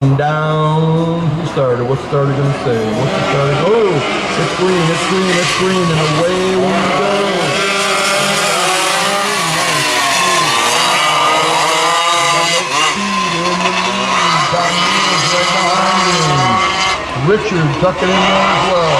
Down. Who started? What's the starter going to say? What's the starter? Oh, it's green, it's green, it's green, and away we go. Richard tucking in there as well.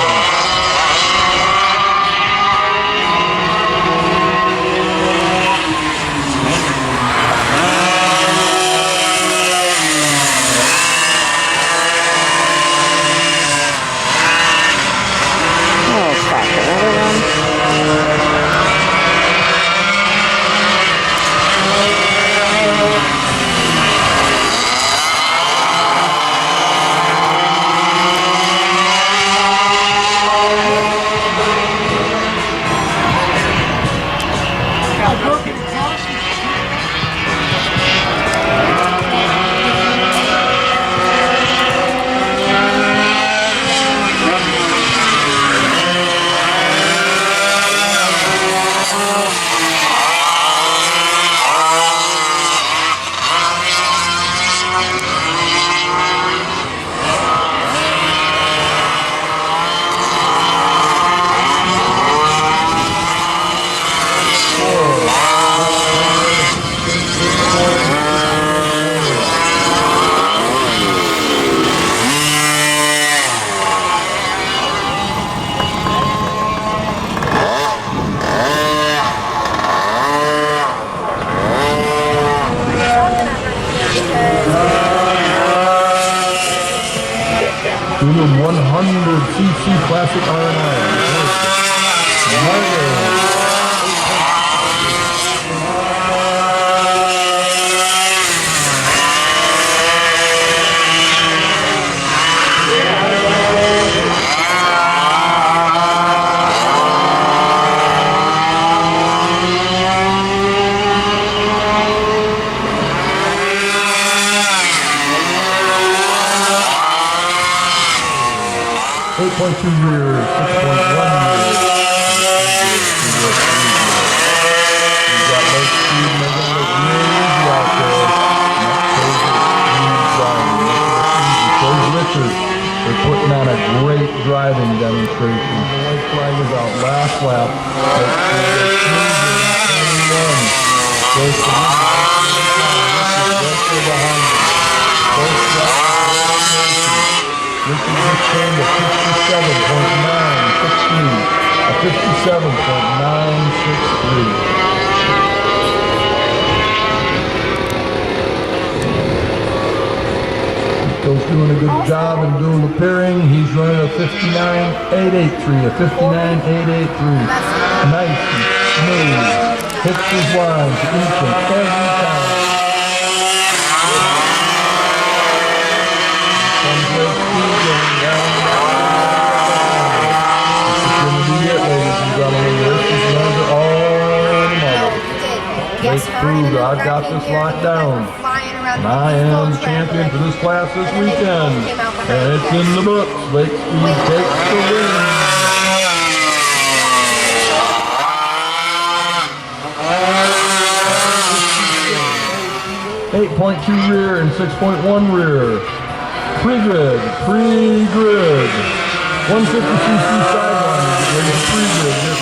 Doing 100cc classic R&R. 8.2 rear, 6.1 rear. You've got low speed, making it look real easy out there. Those Richards, they're putting on a great driving demonstration. The white flag is out last lap. Goes to behind him. Richard just came to 57.963. A 57.963. Coach doing a good job and doing the pairing. He's running a 59.883. A 59.883. Nice and smooth. Hits his lines each and every time. Let's prove I've got this locked down. And I am the champion for this class this weekend. And it's in the books. Lake Speed takes the win. 8.2 rear and 6.1 rear. Pre-grid. 150cc Sidewinder. Get ready for pre-grid.